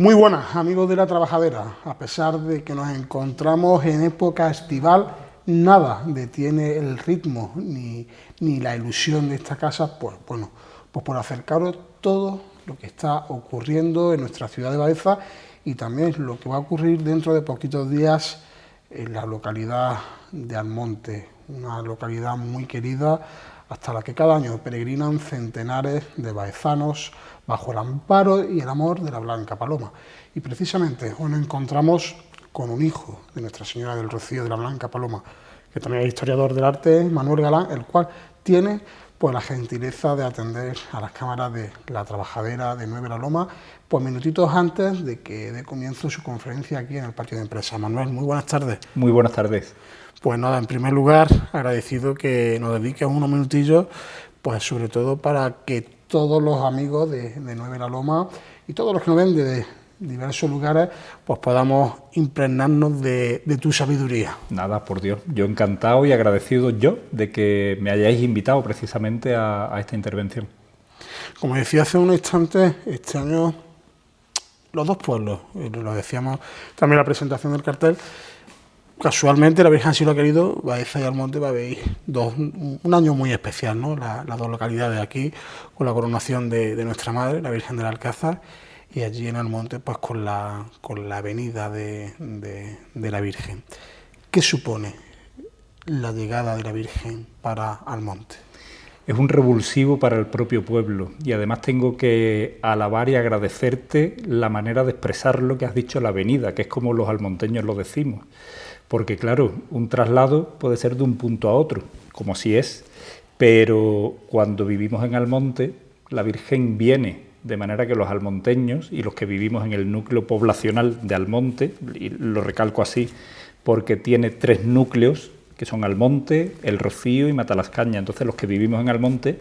Muy buenas, amigos de La Trabajadera. A pesar de que nos encontramos en época estival, nada detiene el ritmo ni la ilusión de esta casa, pues por acercaros todo lo que está ocurriendo en nuestra ciudad de Baeza y también lo que va a ocurrir dentro de poquitos días en la localidad de Almonte, una localidad muy querida, hasta la que cada año peregrinan centenares de baezanos bajo el amparo y el amor de la Blanca Paloma. Y precisamente hoy nos encontramos con un hijo de Nuestra Señora del Rocío de la Blanca Paloma, que también es historiador del arte, Manuel Galán, el cual tiene pues la gentileza de atender a las cámaras de La Trabajadera de Nueve La Loma, pues minutitos antes de que dé comienzo su conferencia aquí en el patio de empresa. Manuel, muy buenas tardes. Muy buenas tardes. Pues nada, en primer lugar, agradecido que nos dediques unos minutillos, pues sobre todo para que todos los amigos de Nueve La Loma y todos los que nos ven de diversos lugares, pues podamos impregnarnos de tu sabiduría. Nada, por Dios, yo encantado y agradecido yo de que me hayáis invitado precisamente a esta intervención. Como decía hace un instante, este año los dos pueblos, lo decíamos también en la presentación del cartel, casualmente la Virgen así lo ha querido, Baeza y Almonte va a ver un año muy especial, ¿no? Las dos localidades aquí, con la coronación de nuestra Madre, la Virgen del Alcázar, y allí en Almonte pues con la venida de la Virgen. ¿Qué supone la llegada de la Virgen para Almonte? Es un revulsivo para el propio pueblo y además tengo que alabar y agradecerte la manera de expresar lo que has dicho, la venida, que es como los almonteños lo decimos. Porque claro, un traslado puede ser de un punto a otro, como así es, pero cuando vivimos en Almonte, la Virgen viene, de manera que los almonteños y los que vivimos en el núcleo poblacional de Almonte, y lo recalco así porque tiene 3 núcleos, que son Almonte, El Rocío y Matalascaña. Entonces los que vivimos en Almonte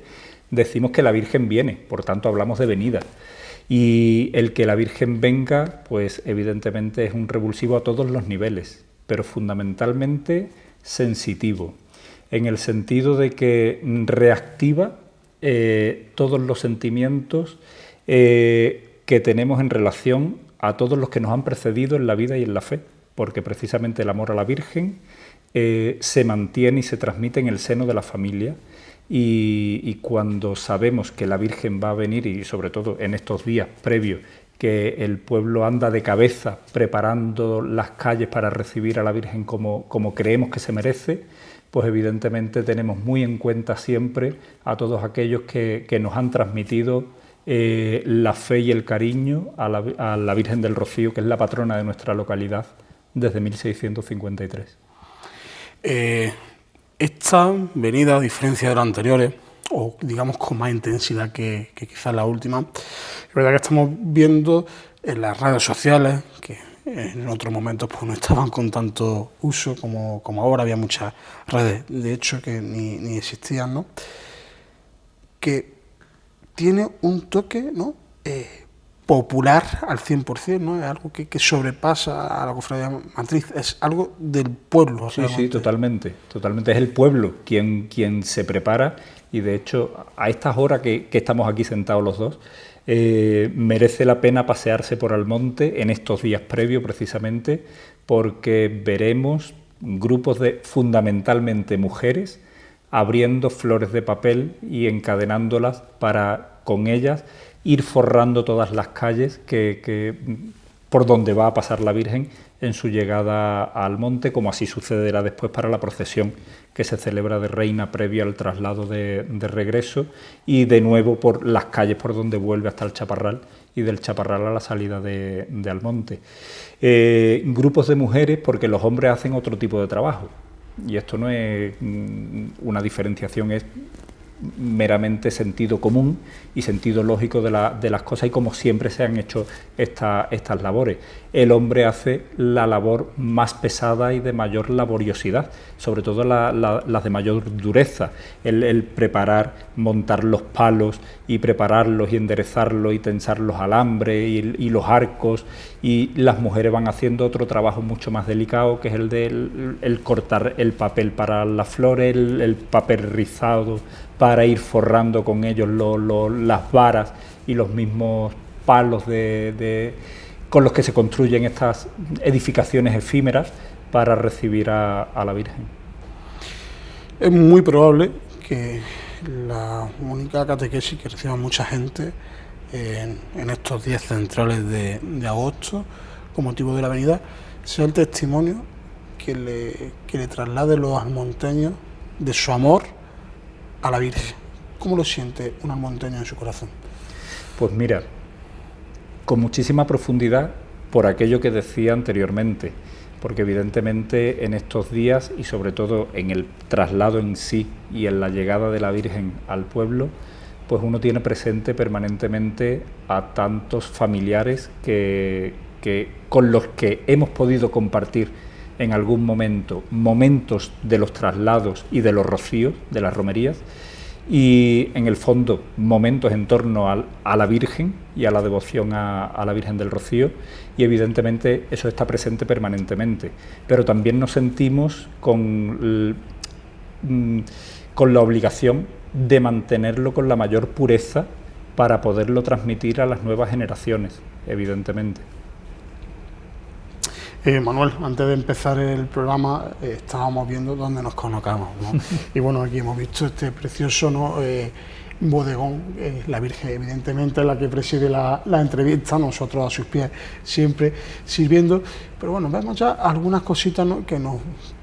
decimos que la Virgen viene, por tanto hablamos de venida. Y el que la Virgen venga, pues evidentemente es un revulsivo a todos los niveles, pero fundamentalmente sensitivo, en el sentido de que reactiva todos los sentimientos que tenemos en relación a todos los que nos han precedido en la vida y en la fe, porque precisamente el amor a la Virgen se mantiene y se transmite en el seno de la familia y cuando sabemos que la Virgen va a venir, y sobre todo en estos días previos, que el pueblo anda de cabeza preparando las calles para recibir a la Virgen como creemos que se merece, pues evidentemente tenemos muy en cuenta siempre a todos aquellos que nos han transmitido la fe y el cariño a la Virgen del Rocío, que es la patrona de nuestra localidad desde 1653. Esta venida, a diferencia de las anteriores, o digamos con más intensidad que quizás la última, es verdad que estamos viendo en las redes sociales, que en otros momentos pues no estaban con tanto uso como ahora, había muchas redes, de hecho, que ni existían, ¿no? Que tiene un toque, ¿no? Popular al 100%, ¿no? Es algo que sobrepasa a la cofradía matriz, es algo del pueblo. Sí, sí, totalmente, es el pueblo quien se prepara y de hecho a estas horas que estamos aquí sentados los dos, merece la pena pasearse por Almonte en estos días previos precisamente porque veremos grupos de fundamentalmente mujeres abriendo flores de papel y encadenándolas para con ellas ir forrando todas las calles por donde va a pasar la Virgen en su llegada al monte, como así sucederá después para la procesión que se celebra de Reina previo al traslado de regreso y de nuevo por las calles por donde vuelve hasta el Chaparral y del Chaparral a la salida de Almonte. Grupos de mujeres porque los hombres hacen otro tipo de trabajo y esto no es una diferenciación, es meramente sentido común y sentido lógico de las cosas y como siempre se han hecho estas labores. El hombre hace la labor más pesada y de mayor laboriosidad, sobre todo las de mayor dureza, el preparar, montar los palos y prepararlos y enderezarlos y tensar los alambres y los arcos, y las mujeres van haciendo otro trabajo mucho más delicado que es el de el cortar el papel para las flores, el papel rizado para ir forrando con ellos las varas y los mismos palos con los que se construyen estas edificaciones efímeras para recibir a la Virgen. Es muy probable que la única catequesis que reciba mucha gente en estos días centrales de agosto, con motivo de la Avenida, sea el testimonio que le traslade los almonteños de su amor a la Virgen. ¿Cómo lo siente un almonteño en su corazón? Pues mira, con muchísima profundidad por aquello que decía anteriormente, porque evidentemente en estos días y sobre todo en el traslado en sí y en la llegada de la Virgen al pueblo, pues uno tiene presente permanentemente a tantos familiares que con los que hemos podido compartir en algún momento momentos de los traslados y de los rocíos, de las romerías, y en el fondo momentos en torno a la Virgen y a la devoción a la Virgen del Rocío, y evidentemente eso está presente permanentemente, pero también nos sentimos con la obligación de mantenerlo con la mayor pureza para poderlo transmitir a las nuevas generaciones, evidentemente. Manuel, antes de empezar el programa estábamos viendo dónde nos colocamos, ¿no? Y bueno, aquí hemos visto este precioso, ¿no? Bodegón, la Virgen evidentemente es la que preside la entrevista, nosotros a sus pies siempre sirviendo, pero bueno, vemos ya algunas cositas, ¿no?, que nos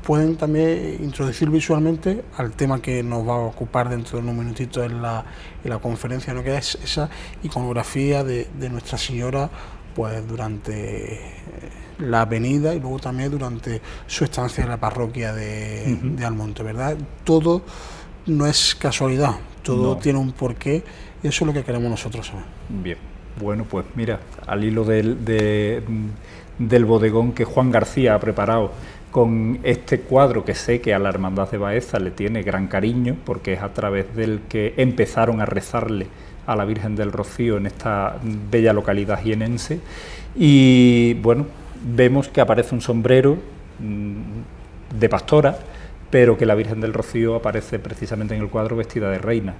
pueden también introducir visualmente al tema que nos va a ocupar dentro de unos minutitos en la conferencia, ¿no?, que es esa iconografía de Nuestra Señora, pues durante la avenida y luego también durante su estancia en la parroquia de Almonte, ¿verdad? Todo no es casualidad, todo tiene un porqué y eso es lo que queremos nosotros saber. Bien, bueno, pues mira, al hilo del bodegón que Juan García ha preparado con este cuadro que sé que a la Hermandad de Baeza le tiene gran cariño, porque es a través del que empezaron a rezarle a la Virgen del Rocío en esta bella localidad jienense, y bueno, vemos que aparece un sombrero de pastora, pero que la Virgen del Rocío aparece precisamente en el cuadro vestida de reina.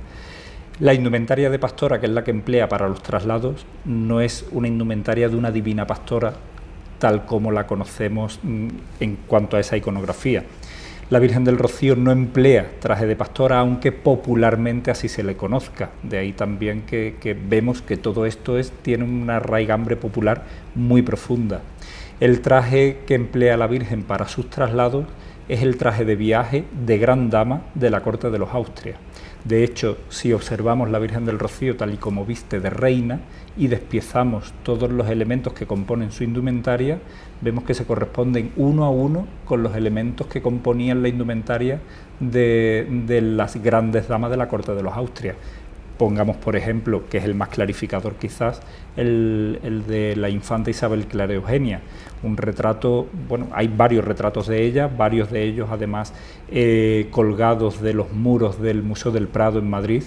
La indumentaria de pastora, que es la que emplea para los traslados, no es una indumentaria de una divina pastora tal como la conocemos en cuanto a esa iconografía. La Virgen del Rocío no emplea traje de pastora, aunque popularmente así se le conozca. De ahí también que vemos que todo esto tiene una raigambre popular muy profunda. El traje que emplea la Virgen para sus traslados es el traje de viaje de gran dama de la corte de los Austrias. De hecho, si observamos la Virgen del Rocío tal y como viste de reina y despiezamos todos los elementos que componen su indumentaria, vemos que se corresponden uno a uno con los elementos que componían la indumentaria de las grandes damas de la corte de los Austrias. Pongamos, por ejemplo, que es el más clarificador quizás, el de la infanta Isabel Clara Eugenia, un retrato, bueno, hay varios retratos de ella, varios de ellos además colgados de los muros del Museo del Prado en Madrid,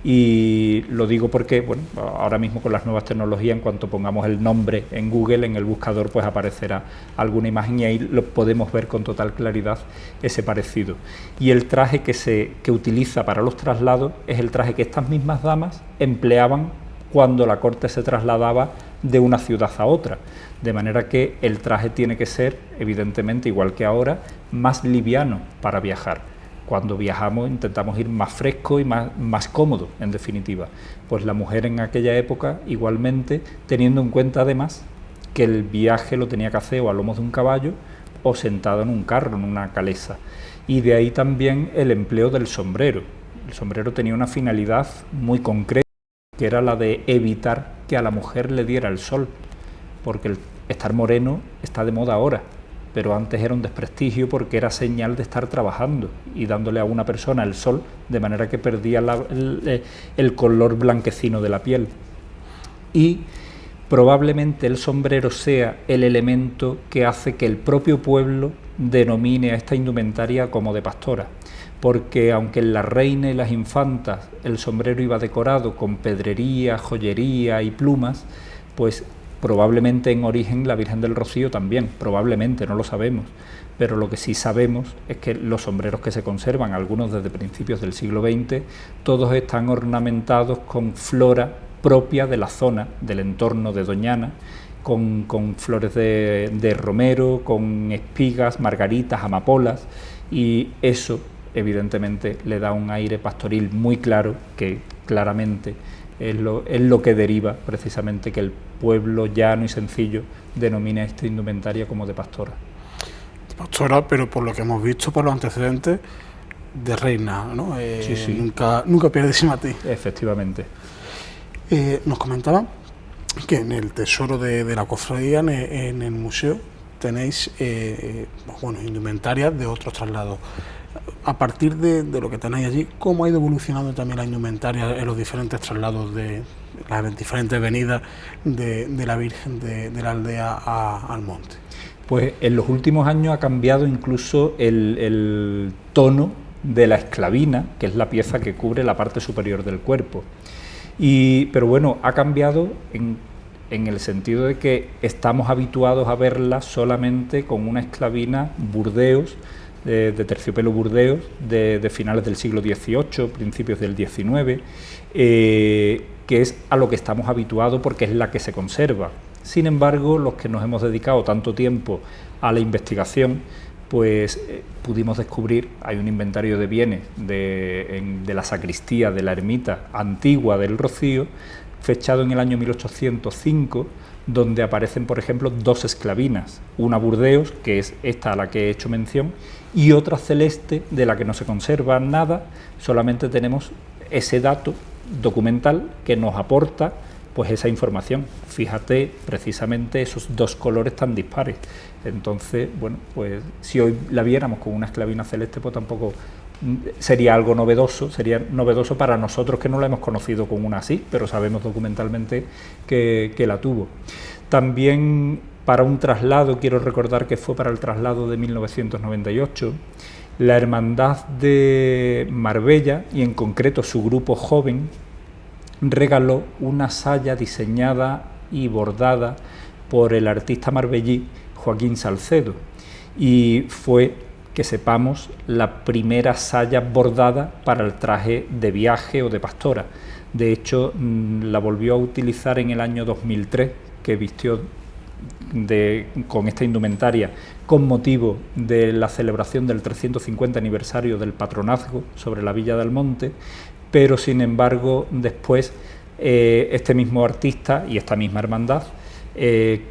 y lo digo porque, bueno, ahora mismo con las nuevas tecnologías, en cuanto pongamos el nombre en Google, en el buscador, pues aparecerá alguna imagen y ahí lo podemos ver con total claridad ese parecido. Y el traje que utiliza para los traslados es el traje que estas mismas damas empleaban cuando la corte se trasladaba de una ciudad a otra, de manera que el traje tiene que ser, evidentemente, igual que ahora, más liviano para viajar. Cuando viajamos intentamos ir más fresco y más cómodo, en definitiva. Pues la mujer en aquella época, igualmente, teniendo en cuenta además que el viaje lo tenía que hacer o a lomos de un caballo o sentado en un carro, en una calesa. Y de ahí también el empleo del sombrero. El sombrero tenía una finalidad muy concreta, que era la de evitar que a la mujer le diera el sol, porque el estar moreno está de moda ahora, pero antes era un desprestigio porque era señal de estar trabajando y dándole a una persona el sol, de manera que perdía el color blanquecino de la piel. Y probablemente el sombrero sea el elemento que hace que el propio pueblo denomine a esta indumentaria como de pastora, porque aunque en la reina y las infantas el sombrero iba decorado con pedrería, joyería y plumas, pues probablemente en origen la Virgen del Rocío también, probablemente, no lo sabemos, pero lo que sí sabemos es que los sombreros que se conservan, algunos desde principios del siglo XX, todos están ornamentados con flora propia de la zona, del entorno de Doñana, con flores de romero, con espigas, margaritas, amapolas, y eso evidentemente le da un aire pastoril muy claro, que claramente es lo que deriva precisamente que el pueblo llano y sencillo denomina esta indumentaria como de pastora. Pastora, pero por lo que hemos visto, por los antecedentes, de reina, ¿no? Sí. Nunca pierde ese matiz. Efectivamente. Nos comentaba que en el tesoro de la cofradía, en el museo, tenéis indumentarias de otros traslados. A partir de lo que tenéis allí, ¿cómo ha ido evolucionando también la indumentaria en los diferentes traslados de las diferentes venidas de la Virgen de la aldea al monte? Pues en los últimos años ha cambiado incluso el tono de la esclavina, que es la pieza que cubre la parte superior del cuerpo. Pero bueno, ha cambiado en el sentido de que estamos habituados a verla solamente con una esclavina Burdeos, de terciopelo Burdeos, de finales del siglo XVIII, principios del XIX, que es a lo que estamos habituados porque es la que se conserva. Sin embargo, los que nos hemos dedicado tanto tiempo a la investigación, pues pudimos descubrir, hay un inventario de bienes de la sacristía de la ermita antigua del Rocío, fechado en el año 1805, donde aparecen, por ejemplo, dos esclavinas, una Burdeos, que es esta a la que he hecho mención, y otra celeste, de la que no se conserva nada, solamente tenemos ese dato documental que nos aporta pues esa información. Fíjate precisamente esos dos colores tan dispares. Entonces, bueno, pues si hoy la viéramos con una esclavina celeste, pues tampoco sería algo novedoso, sería novedoso para nosotros que no la hemos conocido con una así, pero sabemos documentalmente que la tuvo. También para un traslado, quiero recordar que fue para el traslado de 1998, la Hermandad de Marbella, y en concreto su grupo joven, regaló una saya diseñada y bordada por el artista marbellí Joaquín Salcedo, y fue, que sepamos, la primera saya bordada para el traje de viaje o de pastora. De hecho, la volvió a utilizar en el año 2003, que vistió con esta indumentaria con motivo de la celebración del 350 aniversario del patronazgo sobre la Villa del Monte, pero sin embargo después este mismo artista y esta misma hermandad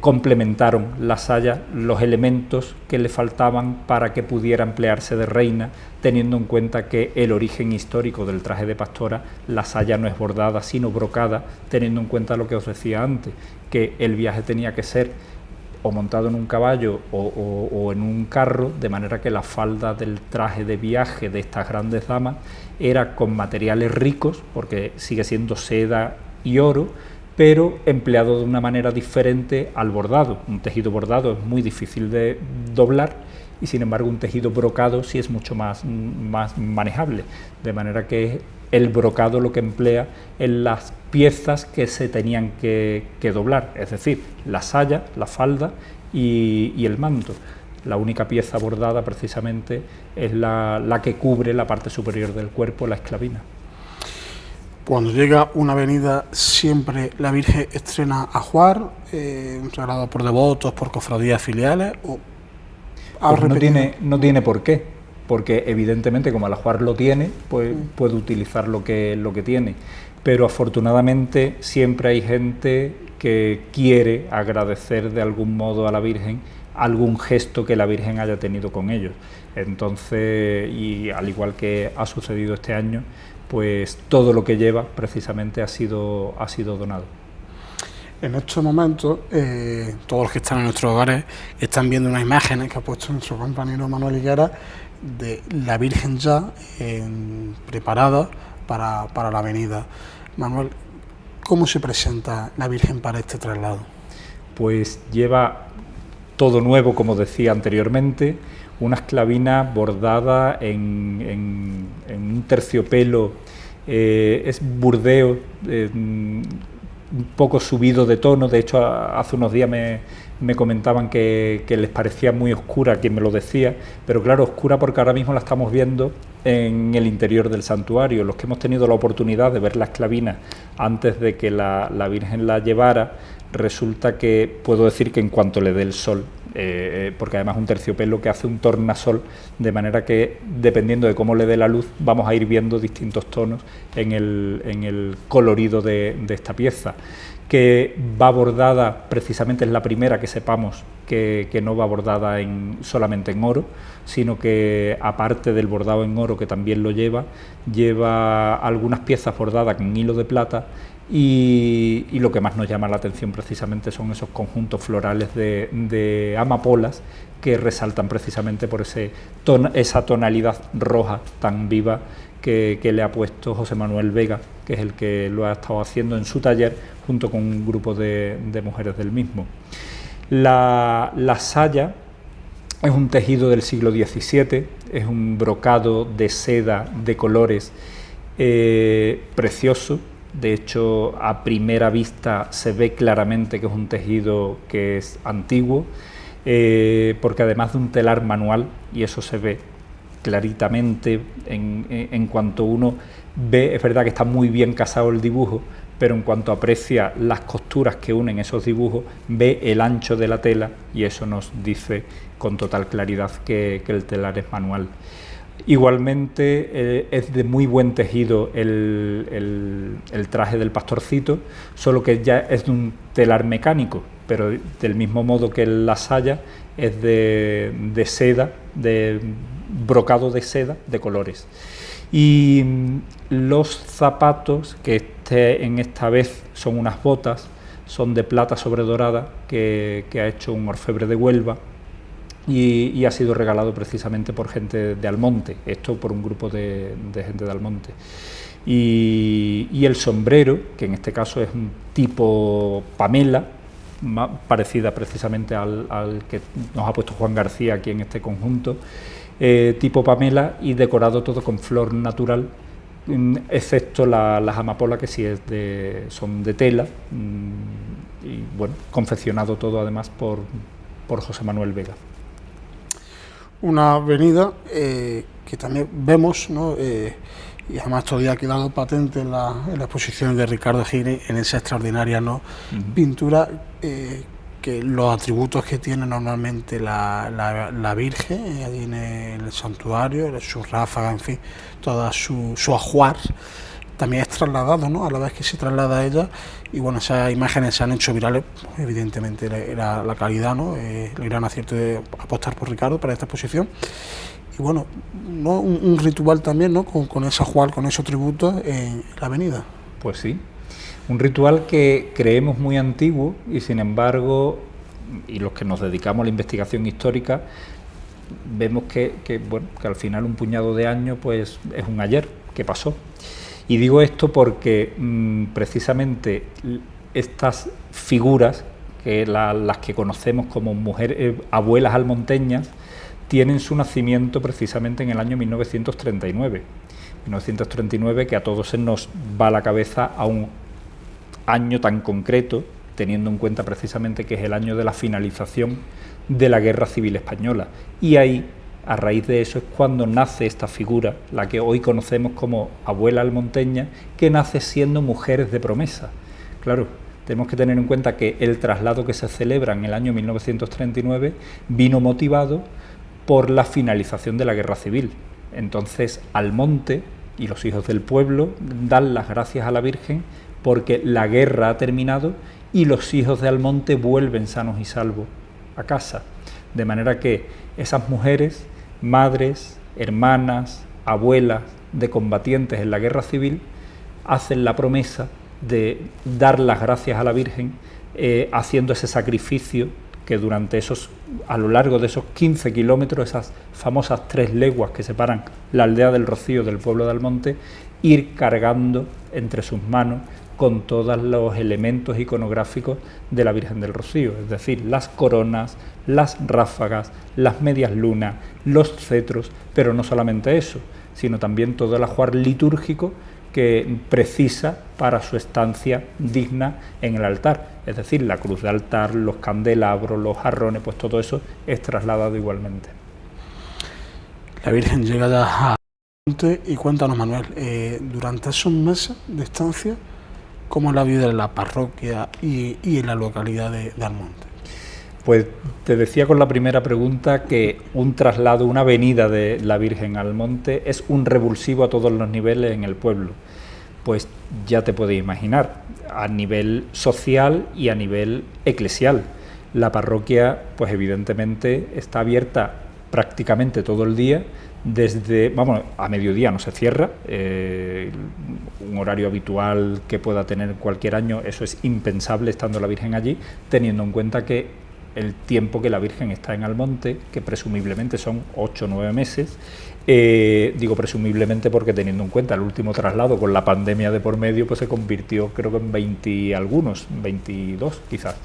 complementaron la saya, los elementos que le faltaban para que pudiera emplearse de reina, teniendo en cuenta que el origen histórico del traje de pastora, la saya no es bordada sino brocada, teniendo en cuenta lo que os decía antes, que el viaje tenía que ser o montado en un caballo o en un carro, de manera que la falda del traje de viaje de estas grandes damas era con materiales ricos, porque sigue siendo seda y oro, pero empleado de una manera diferente al bordado. Un tejido bordado es muy difícil de doblar y sin embargo un tejido brocado sí es mucho más manejable, de manera que el brocado lo que emplea en las piezas que se tenían que doblar, es decir, la saya, la falda y el manto. La única pieza bordada precisamente es la que cubre la parte superior del cuerpo, la esclavina. Cuando llega una avenida, siempre la Virgen estrena ajuar, regalado por devotos, por cofradías filiales, o pues no tiene por qué, porque evidentemente como el ajuar lo tiene, pues puede utilizar lo que tiene, pero afortunadamente siempre hay gente que quiere agradecer de algún modo a la Virgen algún gesto que la Virgen haya tenido con ellos. Entonces, y al igual que ha sucedido este año, pues todo lo que lleva precisamente ha sido donado. En estos momentos, todos los que están en nuestros hogares están viendo unas imágenes que ha puesto nuestro compañero Manuel Higuera de la Virgen ya preparada para la avenida. Manuel, ¿cómo se presenta la Virgen para este traslado? Pues lleva todo nuevo, como decía anteriormente, una esclavina bordada en un terciopelo, es Burdeos, un poco subido de tono. De hecho, hace unos días me comentaban que les parecía muy oscura, quien me lo decía, pero claro, oscura porque ahora mismo la estamos viendo en el interior del santuario. Los que hemos tenido la oportunidad de ver la esclavina antes de que la Virgen la llevara, resulta que puedo decir que en cuanto le dé el sol, porque además es un terciopelo que hace un tornasol, de manera que dependiendo de cómo le dé la luz vamos a ir viendo distintos tonos en el colorido de esta pieza, que va bordada, precisamente es la primera que sepamos que no va bordada solamente en oro, sino que aparte del bordado en oro, que también lo lleva algunas piezas bordadas con hilo de plata. Y lo que más nos llama la atención precisamente son esos conjuntos florales de amapolas que resaltan precisamente por esa tonalidad roja tan viva que le ha puesto José Manuel Vega, que es el que lo ha estado haciendo en su taller junto con un grupo de mujeres del mismo. La saya es un tejido del siglo XVII, es un brocado de seda de colores precioso. De hecho, a primera vista se ve claramente que es un tejido que es antiguo, porque además de un telar manual, y eso se ve claritamente en cuanto uno ve, es verdad que está muy bien casado el dibujo, pero en cuanto aprecia las costuras que unen esos dibujos, ve el ancho de la tela y eso nos dice con total claridad que el telar es manual. Igualmente es de muy buen tejido el traje del pastorcito, solo que ya es de un telar mecánico, pero del mismo modo que la saya es de seda, de brocado de seda de colores. Y los zapatos, que en esta vez son unas botas, son de plata sobre dorada que ha hecho un orfebre de Huelva y ha sido regalado precisamente por gente de Almonte, esto por un grupo de gente de Almonte. Y el sombrero, que en este caso es un tipo Pamela, parecida precisamente al que nos ha puesto Juan García aquí en este conjunto, tipo Pamela y decorado todo con flor natural, excepto las amapolas que sí son de tela, y bueno, confeccionado todo además por José Manuel Vega. Una avenida que también vemos, ¿no? Y además todavía ha quedado patente en la exposición de Ricardo Gini, en esa extraordinaria, ¿no? Pintura, que los atributos que tiene normalmente la Virgen, allí en el santuario, su ráfaga, en fin, toda su ajuar, también es trasladado, ¿no? A la vez que se traslada a ella, y bueno, esas imágenes se han hecho virales, evidentemente era la calidad, ¿no? El gran acierto de apostar por Ricardo para esta exposición. Y bueno, ¿no? un ritual también, ¿no? Con ese ajuar, con esos tributos en la avenida. Pues sí, un ritual que creemos muy antiguo y sin embargo, y los que nos dedicamos a la investigación histórica, vemos que al final un puñado de años pues es un ayer que pasó. Y digo esto porque precisamente estas figuras, que las que conocemos como abuelas almonteñas, tienen su nacimiento precisamente en el año 1939. 1939, que a todos se nos va a la cabeza a un año tan concreto, teniendo en cuenta precisamente que es el año de la finalización de la Guerra Civil Española. Y ahí, a raíz de eso, es cuando nace esta figura, la que hoy conocemos como abuela almonteña, que nace siendo mujeres de promesa. Claro, tenemos que tener en cuenta que el traslado que se celebra en el año 1939 vino motivado por la finalización de la Guerra Civil. Entonces, Almonte y los hijos del pueblo dan las gracias a la Virgen porque la guerra ha terminado y los hijos de Almonte vuelven sanos y salvos a casa. De manera que esas mujeres, madres, hermanas, abuelas de combatientes en la Guerra Civil, hacen la promesa de dar las gracias a la Virgen haciendo ese sacrificio que a lo largo de esos 15 kilómetros, esas famosas 3 leguas que separan la aldea del Rocío del pueblo de Almonte, ir cargando entre sus manos con todos los elementos iconográficos de la Virgen del Rocío, es decir, las coronas, las ráfagas, las medias lunas, los cetros, pero no solamente eso, sino también todo el ajuar litúrgico que precisa para su estancia digna en el altar, es decir, la cruz de altar, los candelabros, los jarrones, pues todo eso es trasladado igualmente. La Virgen llega ya a Almonte y cuéntanos, Manuel, durante esos meses de estancia, cómo es la vida en la parroquia y en la localidad de Almonte. Pues te decía con la primera pregunta que un traslado, una venida de la Virgen al monte es un revulsivo a todos los niveles en el pueblo. Pues ya te puedes imaginar, a nivel social y a nivel eclesial. La parroquia, pues evidentemente está abierta prácticamente todo el día, desde, vamos, a mediodía no se cierra, un horario habitual que pueda tener cualquier año, eso es impensable estando la Virgen allí, teniendo en cuenta que el tiempo que la Virgen está en Almonte, que presumiblemente son 8 o 9 meses, digo presumiblemente porque teniendo en cuenta el último traslado con la pandemia de por medio, pues se convirtió creo que en 20 y algunos, 22 quizás.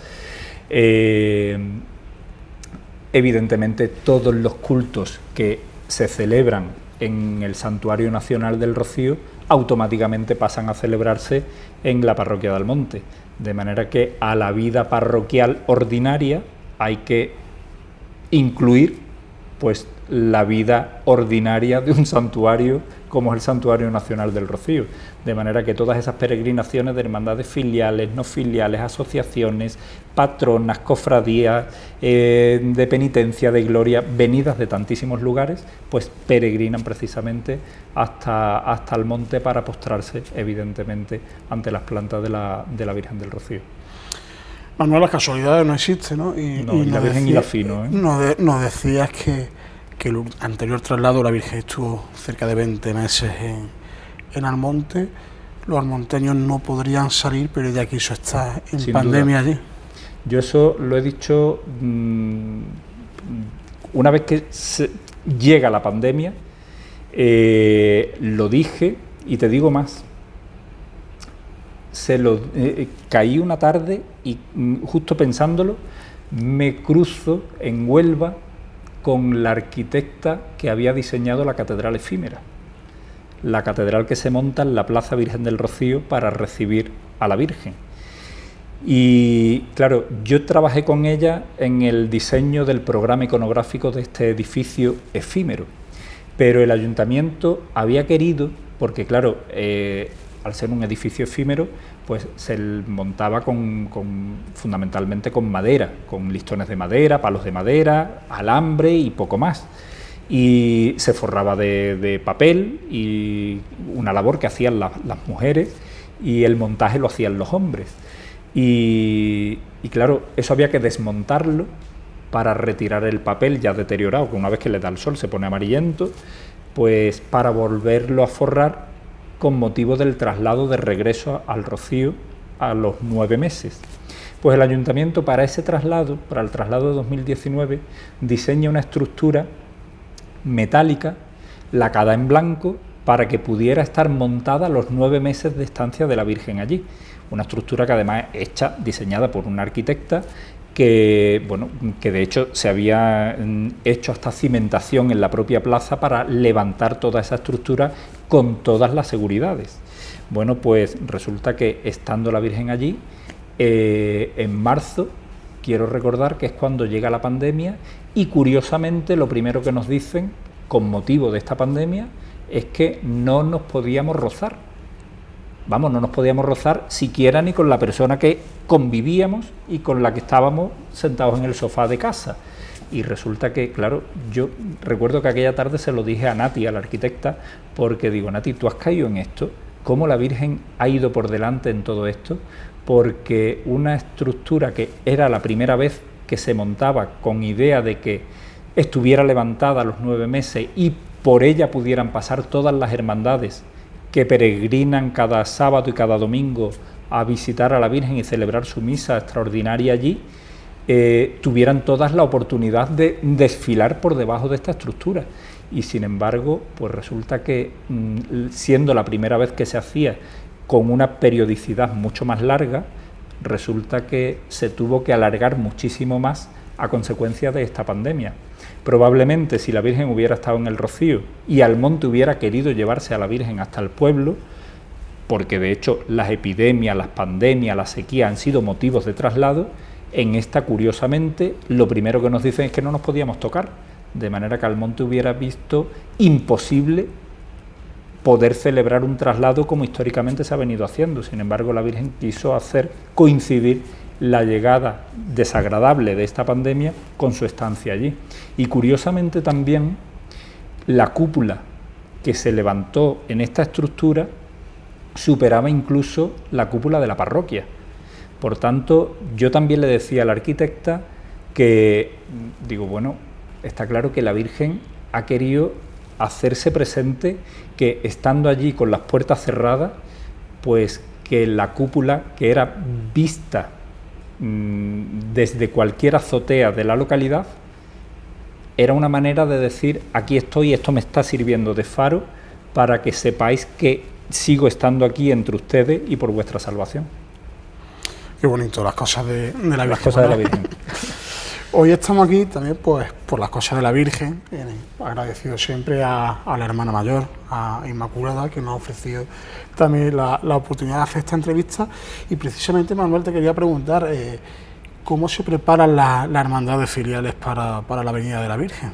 Evidentemente todos los cultos que se celebran en el Santuario Nacional del Rocío automáticamente pasan a celebrarse en la parroquia de Almonte, de manera que a la vida parroquial ordinaria hay que incluir pues la vida ordinaria de un santuario como es el Santuario Nacional del Rocío, de manera que todas esas peregrinaciones de hermandades filiales, no filiales, asociaciones, patronas, cofradías, de penitencia, de gloria, venidas de tantísimos lugares, pues peregrinan precisamente hasta el monte para postrarse, evidentemente, ante las plantas de la Virgen del Rocío. Manuel, las casualidades no existen, ¿no? Y la Virgen y la Fino, ¿eh? Nos decías que el anterior traslado la Virgen estuvo cerca de 20 meses en Almonte. Los almonteños no podrían salir, pero ella quiso estar en Sin pandemia duda. allí. Yo eso lo he dicho una vez que llega la pandemia, lo dije y te digo más. Caí una tarde y justo pensándolo me cruzo en Huelva con la arquitecta que había diseñado la catedral efímera, la catedral que se monta en la Plaza Virgen del Rocío para recibir a la Virgen. Y claro, yo trabajé con ella en el diseño del programa iconográfico de este edificio efímero, pero el ayuntamiento había querido, porque claro, al ser un edificio efímero, pues se montaba fundamentalmente con madera, con listones de madera, palos de madera, alambre y poco más. Y se forraba de papel, y una labor que hacían las mujeres, y el montaje lo hacían los hombres. Y claro, eso había que desmontarlo para retirar el papel ya deteriorado, que una vez que le da el sol se pone amarillento, pues para volverlo a forrar con motivo del traslado de regreso al Rocío a los 9 meses. Pues el ayuntamiento para ese traslado, para el traslado de 2019, diseña una estructura metálica, lacada en blanco, para que pudiera estar montada a los 9 meses de estancia de la Virgen allí. Una estructura que además es diseñada por una arquitecta que de hecho se había hecho hasta cimentación en la propia plaza para levantar toda esa estructura con todas las seguridades. Bueno, pues resulta que estando la Virgen allí, en marzo, quiero recordar que es cuando llega la pandemia, y curiosamente lo primero que nos dicen, con motivo de esta pandemia, es que no nos podíamos rozar. Vamos, no nos podíamos rozar siquiera ni con la persona que convivíamos y con la que estábamos sentados en el sofá de casa. Y resulta que, claro, yo recuerdo que aquella tarde se lo dije a Nati, a la arquitecta, porque digo, Nati, ¿tú has caído en esto? ¿Cómo la Virgen ha ido por delante en todo esto? Porque una estructura que era la primera vez que se montaba con idea de que estuviera levantada a los 9 meses y por ella pudieran pasar todas las hermandades que peregrinan cada sábado y cada domingo a visitar a la Virgen y celebrar su misa extraordinaria allí, tuvieran todas la oportunidad de desfilar por debajo de esta estructura. Y sin embargo, pues resulta que siendo la primera vez que se hacía con una periodicidad mucho más larga, resulta que se tuvo que alargar muchísimo más a consecuencia de esta pandemia. Probablemente si la Virgen hubiera estado en el Rocío y Almonte hubiera querido llevarse a la Virgen hasta el pueblo, porque de hecho las epidemias, las pandemias, la sequía han sido motivos de traslado, en esta curiosamente lo primero que nos dicen es que no nos podíamos tocar, de manera que Almonte hubiera visto imposible poder celebrar un traslado como históricamente se ha venido haciendo. Sin embargo, la Virgen quiso hacer coincidir la llegada desagradable de esta pandemia con su estancia allí. Y curiosamente también la cúpula que se levantó en esta estructura superaba incluso la cúpula de la parroquia. Por tanto, yo también le decía a la arquitecta que, digo, bueno, está claro que la Virgen ha querido hacerse presente, que estando allí con las puertas cerradas, pues que la cúpula, que era vista desde cualquier azotea de la localidad, era una manera de decir, aquí estoy, esto me está sirviendo de faro para que sepáis que sigo estando aquí entre ustedes y por vuestra salvación. Qué bonito, las cosas de la Virgen. Las cosas de la Virgen. Hoy estamos aquí también pues por las cosas de la Virgen, agradecido siempre a la hermana mayor, a Inmaculada, que nos ha ofrecido también la oportunidad de hacer esta entrevista. Y precisamente, Manuel, te quería preguntar, ¿cómo se preparan las hermandades filiales para la venida de la Virgen?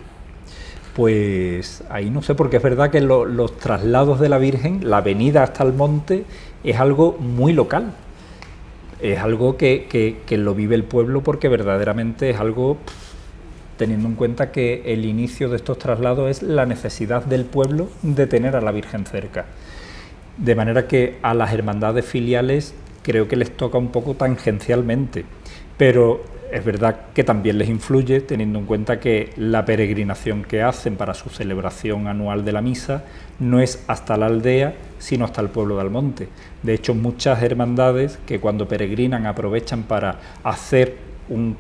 Pues ahí no sé, porque es verdad que los traslados de la Virgen, la venida hasta el monte, es algo muy local. Es algo que lo vive el pueblo, porque verdaderamente es algo, teniendo en cuenta que el inicio de estos traslados es la necesidad del pueblo de tener a la Virgen cerca. De manera que a las hermandades filiales creo que les toca un poco tangencialmente, pero es verdad que también les influye, teniendo en cuenta que la peregrinación que hacen para su celebración anual de la misa no es hasta la aldea, sino hasta el pueblo de Almonte. De hecho, muchas hermandades que cuando peregrinan aprovechan para hacer un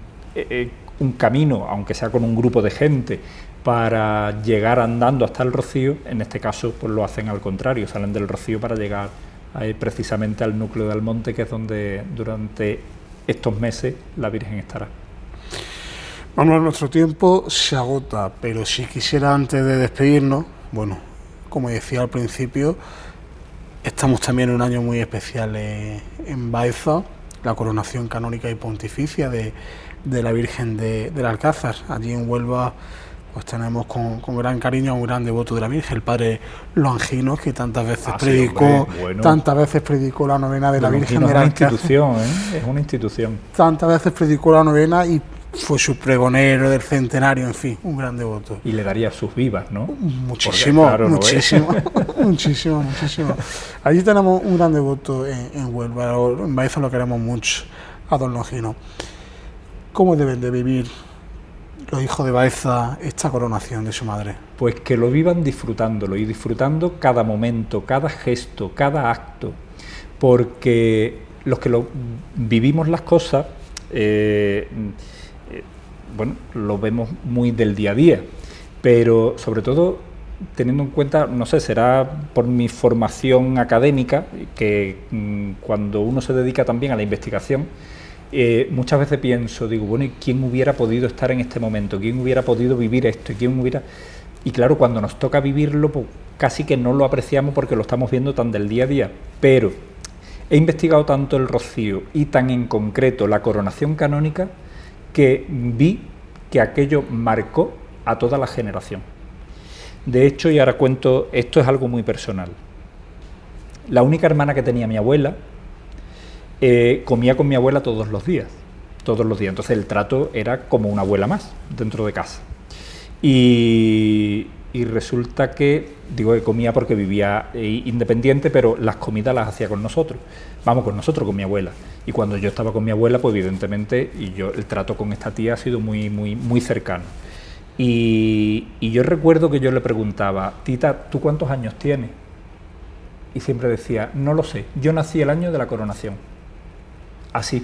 camino, aunque sea con un grupo de gente, para llegar andando hasta el Rocío, en este caso pues lo hacen al contrario, salen del Rocío para llegar precisamente al núcleo de Almonte, que es donde durante estos meses la Virgen estará. Manuel, nuestro tiempo se agota, pero si quisiera, antes de despedirnos, bueno, como decía al principio, estamos también en un año muy especial en Baeza, la coronación canónica y pontificia de la Virgen del Alcázar. Allí en Huelva pues tenemos con gran cariño a un gran devoto de la Virgen, el padre Longinos, que tantas veces tantas veces predicó la novena de la Virgen del Alcázar. Es una institución. Tantas veces predicó la novena y fue su pregonero del centenario, en fin, un gran devoto. Y le daría sus vivas, ¿no? Muchísimo, porque, claro, muchísimo, muchísimo. Allí tenemos un gran devoto en Huelva, en Baeza lo queremos mucho, a don Longinos. ¿Cómo deben de vivir los hijos de Baeza esta coronación de su madre? Pues que lo vivan disfrutándolo y disfrutando cada momento, cada gesto, cada acto, porque los que lo vivimos las cosas, bueno, lo vemos muy del día a día, pero sobre todo teniendo en cuenta, no sé, será por mi formación académica, que cuando uno se dedica también a la investigación, muchas veces pienso, digo, bueno, ¿y quién hubiera podido estar en este momento? ¿Quién hubiera podido vivir esto? Y claro, cuando nos toca vivirlo, pues casi que no lo apreciamos porque lo estamos viendo tan del día a día. Pero he investigado tanto el Rocío y tan en concreto la coronación canónica que vi que aquello marcó a toda la generación. De hecho, y ahora cuento, esto es algo muy personal. La única hermana que tenía mi abuela, comía con mi abuela todos los días, entonces el trato era como una abuela más dentro de casa, y resulta que, digo que comía porque vivía independiente, pero las comidas las hacía con nosotros, con mi abuela, y cuando yo estaba con mi abuela, pues evidentemente, el trato con esta tía ha sido muy, muy, muy cercano, y yo recuerdo que yo le preguntaba, tita, ¿tú cuántos años tienes? Y siempre decía, no lo sé, yo nací el año de la coronación. Así.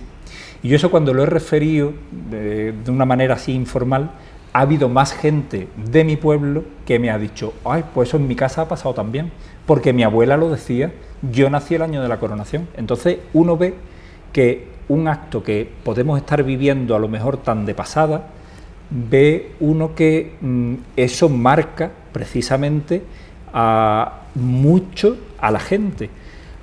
Y yo eso, cuando lo he referido de una manera así informal, ha habido más gente de mi pueblo que me ha dicho, ay, pues eso en mi casa ha pasado también, porque mi abuela lo decía, yo nací el año de la coronación. Entonces uno ve que un acto que podemos estar viviendo a lo mejor tan de pasada, ve uno que eso marca precisamente mucho a la gente.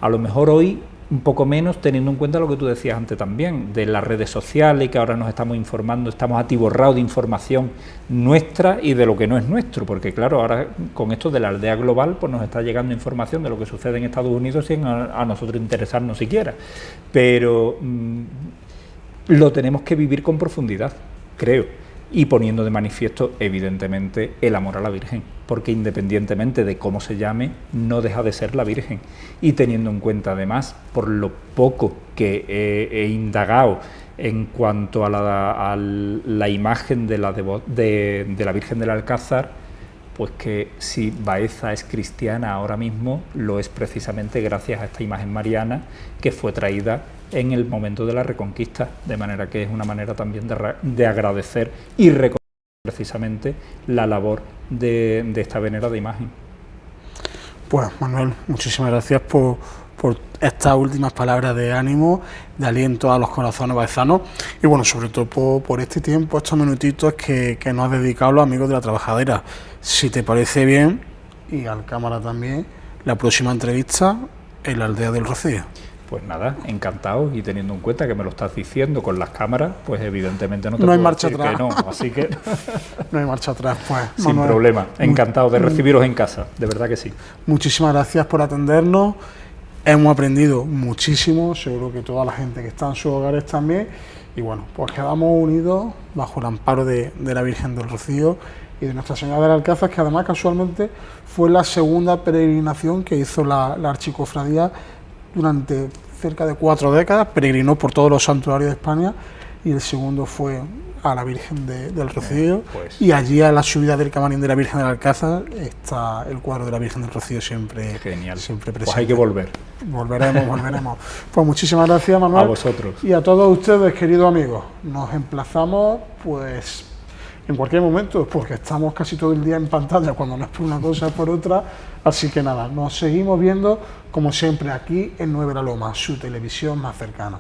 A lo mejor hoy un poco menos teniendo en cuenta lo que tú decías antes también, de las redes sociales, y que ahora nos estamos informando, estamos atiborrados de información nuestra y de lo que no es nuestro, porque claro, ahora con esto de la aldea global, pues nos está llegando información de lo que sucede en Estados Unidos sin a nosotros interesarnos siquiera, pero lo tenemos que vivir con profundidad, creo, y poniendo de manifiesto, evidentemente, el amor a la Virgen, porque independientemente de cómo se llame, no deja de ser la Virgen. Y teniendo en cuenta, además, por lo poco que he indagado en cuanto a la imagen de la Virgen del Alcázar, pues que si Baeza es cristiana ahora mismo, lo es precisamente gracias a esta imagen mariana que fue traída en el momento de la Reconquista, de manera que es una manera también de agradecer y reconocer precisamente la labor de esta venerada imagen. Pues Manuel, muchísimas gracias por estas últimas palabras de ánimo, de aliento a los corazones baezanos y bueno, sobre todo por este tiempo, estos minutitos que nos has dedicado a los amigos de La Trabajadera. Si te parece bien, y al cámara también, la próxima entrevista en la aldea del Rocío. Pues nada, encantado, y teniendo en cuenta que me lo estás diciendo con las cámaras, pues evidentemente no te no hay puedo marcha decir atrás. que no, así que no hay marcha atrás, pues. Sin Manuel, problema, encantado de recibiros en casa, de verdad que sí. Muchísimas gracias por atendernos, hemos aprendido muchísimo, seguro que toda la gente que está en sus hogares también, y bueno, pues quedamos unidos bajo el amparo de la Virgen del Rocío y de Nuestra Señora del Alcázar, que además casualmente fue la segunda peregrinación que hizo la archicofradía durante cerca de 4 décadas, peregrinó por todos los santuarios de España y el segundo fue a la Virgen del Rocío, pues. Y allí a la subida del camarín de la Virgen del Alcázar está el cuadro de la Virgen del Rocío siempre, Genial. Siempre presente. Pues hay que volver. Volveremos. Pues muchísimas gracias, Manuel. A vosotros. Y a todos ustedes, queridos amigos. Nos emplazamos pues en cualquier momento, porque estamos casi todo el día en pantalla, cuando no es por una cosa es por otra. Así que nada, nos seguimos viendo como siempre aquí en Nueva La Loma, su televisión más cercana.